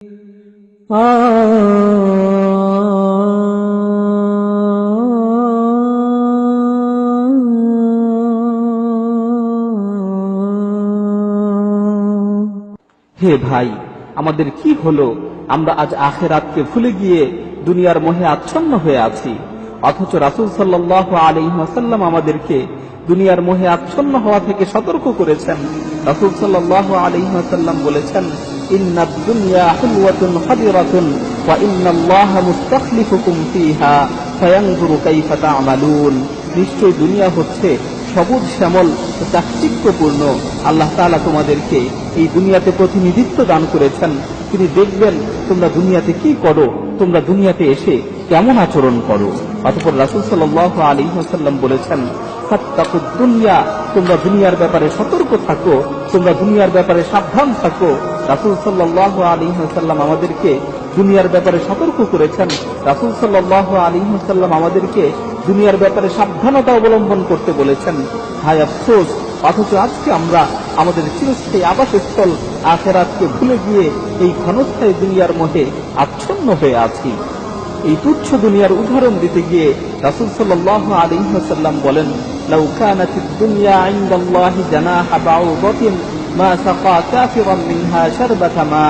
হে ভাই, আমাদের কি হলো? আমরা আজ আখিরাতকে ভুলে গিয়ে দুনিয়ার মোহে আচ্ছন্ন হয়ে আছি। অথচ রাসূল সাল্লাল্লাহু আলাইহি ওয়াসাল্লাম আমাদেরকে দুনিয়ার মোহে আচ্ছন্ন হওয়া থেকে সতর্ক করেছেন। রাসূল সাল্লাল্লাহু আলাইহি ওয়াসাল্লাম বলেছেন, ইন্নাদ দুনিয়া হুলওয়াতুন খাদিরাতুন ওয়া ইন্নাল্লাহা মুস্তাখলিফুকুম ফিহা ফায়ানজুরু কাইফা তা'মালুন। নিশ্চয় দুনিয়া হচ্ছে সবুজ শ্যামল ও চাকচিক্যপূর্ণ। আল্লাহ তাআলা তোমাদেরকে এই দুনিয়াতে প্রতিনিধিত্ব দান করেছেন। তিনি দেখবেন তোমরা দুনিয়াতে কি করো, তোমরা দুনিয়াতে এসে কেমন আচরণ করো। অতঃপর রাসূল সাল্লাল্লাহু আলাইহি ওয়াসাল্লাম বলেছেন, ফাত্তাকুদ দুনিয়া, তোমরা দুনিয়ার ব্যাপারে সতর্ক থাকো, তোমরা দুনিয়ার ব্যাপারে সাবধান থাকো। রাসূল সাল্লাল্লাহু আলাইহি ওয়াসাল্লাম আমাদেরকে দুনিয়ার ব্যাপারে সতর্ক করেছেন। রাসূল সাল্লাল্লাহু আলাইহি ওয়াসাল্লাম আমাদেরকে দুনিয়ার ব্যাপারে সাবধানতা অবলম্বন করতে বলেছেন। হায় আফসোস, অথচ আজকে আমরা আমাদের চিরস্থায়ী আবাসস্থল আখিরাতকে ভুলে গিয়ে এই ক্ষণস্থায়ী দুনিয়ার মোহে আচ্ছন্ন হয়ে আছি। এই তুচ্ছ দুনিয়ার উদাহরণ দিতে গিয়ে রাসূল সাল্লাল্লাহু আলাইহি ওয়াসাল্লাম বলেন, লাউ কানাতিদ দুনিয়া ইনদাল্লাহি জানাহা বাউদাতিন মা সাকা কাফিরান মিনহা শারবাতা মা।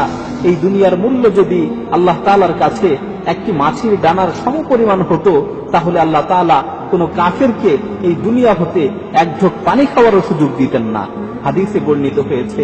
এই দুনিয়ার মূল্য যদি আল্লাহ তাআলার কাছে একটি মাছির ডানার সমপরিমাণ হতো, তাহলে আল্লাহ তাআলা কোন কাফেরকে এই দুনিয়া হতে এক ঢোক পানি খাওয়ারও সুযোগ দিতেন না। হাদিসে বর্ণিত হয়েছে,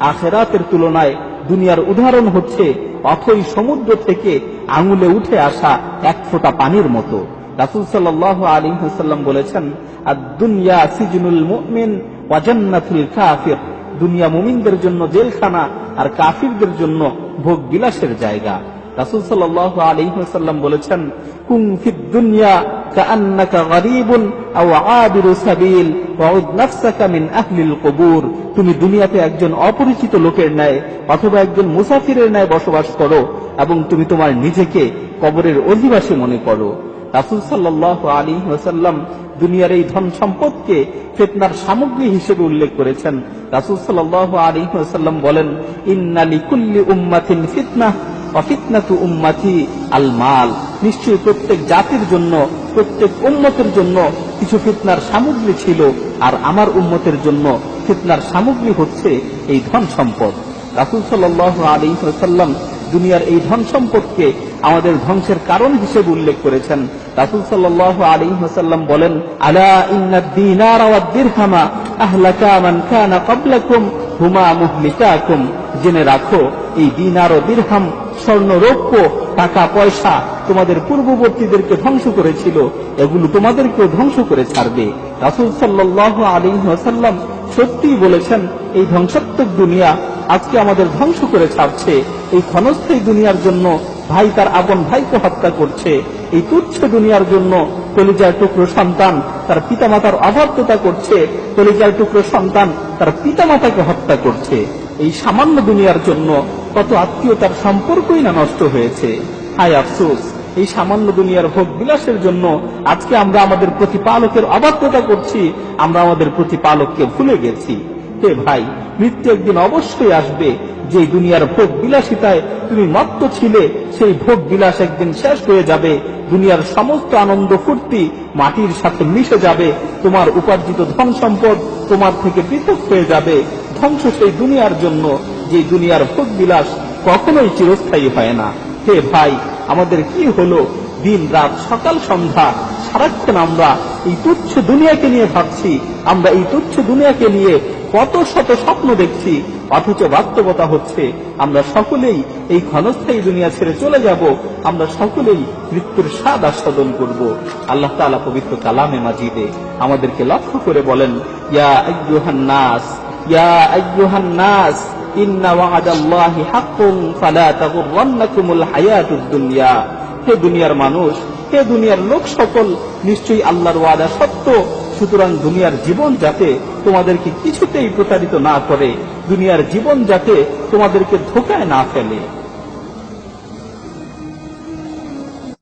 আখিরাতের তুলনায় দুনিয়ার উদাহরণ হচ্ছে অথই সমুদ্র থেকে আঙুলে উঠে আসা এক ফোঁটা পানির মতো। রাসূল সাল্লাল্লাহু আলাইহি ওয়াসাল্লাম বলেছেন, আদ-দুনিয়া সিজনুল মুমিন ওয়া জান্নাতুল কাফির। দুনিয়া মুমিনদের জন্য জেলখানা আর কাফিরদের জন্য ভোগ বিলাসের জায়গা। রাসূল সাল্লাল্লাহু আলাইহি ওয়াসাল্লাম বলেছেন, কুন ফিদ দুনিয়া কাআন্নাকা গরীবুন আও আবিরু সাবিল ওয়াউদ নাফসাকা মিন আহলিল কুবুর। তুমি দুনিয়াতে একজন অপরিচিত লোকের ন্যায় অথবা একজন মুসাফিরের ন্যায় বসবাস করো এবং তুমি তোমার নিজেকে কবরের অধিবাসী মনে করো। রাসূল সাল্লাল্লাহু আলাইহি ওয়াসাল্লাম দুনিয়ার এই ধন সম্পদকে ফিতনার সামগ্রী হিসেবে উল্লেখ করেছেন। রাসূল সাল্লাল্লাহু আলাইহি ওয়াসাল্লাম বলেন, ইন্না লিকুল্লি উম্মাতিন ফিতনাহ ওয়া ফিতনাতু উম্মতি আল মাল। নিশ্চয়ই প্রত্যেক জাতির জন্য, প্রত্যেক উম্মতের জন্য কিছু ফিতনার সামগ্রী ছিল, আর আমার উম্মতের জন্য ফিতনার সামগ্রী হচ্ছে এই ধন সম্পদ। রাসূল সাল্লাল্লাহু আলাইহি ওয়াসাল্লাম দুনিয়ার এই ধন সম্পদকে আমাদের ধ্বংসের কারণ হিসেবে উল্লেখ করেছেন। রাসূল সাল্লাল্লাহু আলাইহি ওয়াসাল্লাম বলেন, আলা ইন্নাদ দিনারা ওয়াদ দিরহামা আহলাকা মান কানা ক্বাবলাকুম হুমা মুহলিকাকুম। জেনে রাখো, এই দিনার ও দিরহাম, স্বর্ণ রৌপ্য, টাকা পয়সা তোমাদের পূর্ববর্তীদেরকে ধ্বংস করেছিল, এগুলো তোমাদেরকেও ধ্বংস করে ছাড়বে। রাসূল সাল্লাল্লাহু আলাইহি ওয়াসাল্লাম সত্যিই বলেছেন, এই ধ্বংসাত্মক দুনিয়া আজকে আমাদের ধ্বংস করে ছাড়ছে। এই ক্ষণস্থায়ী দুনিয়ার জন্য ভাই তার আপন ভাইকে হত্যা করছে। এই তুচ্ছ দুনিয়ার জন্য কলিজার টুকরো সন্তান তার পিতামাতার অবাধ্যতা করছে, কলিজার টুকরো সন্তান তার পিতামাতাকে হত্যা করছে। এই সামান্য দুনিয়ার জন্য কত আত্মীয়তার সম্পর্কই না নষ্ট হয়েছে। হায় আফসোস, এই সামান্য দুনিয়ার ভোগ বিলাসের জন্য আজকে আমরা আমাদের প্রতিপালকের অবাধ্যতা করছি, আমরা আমাদের প্রতিপালককে ভুলে গেছি। হে ভাই, মৃত্যু একদিন অবশ্যই আসবে। যে দুনিয়ার ভোগ বিলাসিতায় তুমি মত্ত ছিলে, সেই ভোগ বিলাস একদিন শেষ হয়ে যাবে। দুনিয়ার সমস্ত আনন্দ ফুর্তি মাটির সাথে মিশে যাবে। তোমার উপার্জিত ধন সম্পদ তোমার থেকে পৃথক হয়ে যাবে। ধ্বংস সেই দুনিয়ার জন্য, যে দুনিয়ার ভোগ বিলাস কখনোই চিরস্থায়ী হয় না। হে ভাই, আমাদের কি হলো? দিন রাত সকাল সন্ধ্যা সারাক্ষণ আমরা এই তুচ্ছ দুনিয়াকে নিয়ে ভাবছি, আমরা এই তুচ্ছ দুনিয়াকে নিয়ে কত শত স্বপ্ন দেখছি, অথচ বাস্তবতা হচ্ছে আমরা সকলেই এই ক্ষণস্থায়ী দুনিয়া ছেড়ে চলে যাব। আমরা সকলেই মৃত্যুর স্বাদ আস্বাদন করব। আল্লাহ তাআলা পবিত্র কালামে মাজিদে আমাদেরকে লক্ষ্য করে বলেন, ইয়া আইয়ুহান নাস, ইয়া আইয়ুহান নাস, ইন্না ওয়া'দাল্লাহি হাক্কুন ফালা তাগুররান্নাকুমুল হায়াতুদ দুনিয়া। হে দুনিয়ার মানুষ, হে দুনিয়ার লোক সকল, নিশ্চয়ই আল্লাহর ওয়াদা সত্য। সুতরাং দুনিয়ার জীবন যাতে তোমাদেরকে কিছুতেই প্রতারিত না করে, দুনিয়ার জীবন যাতে তোমাদেরকে ধোঁকায় না ফেলে।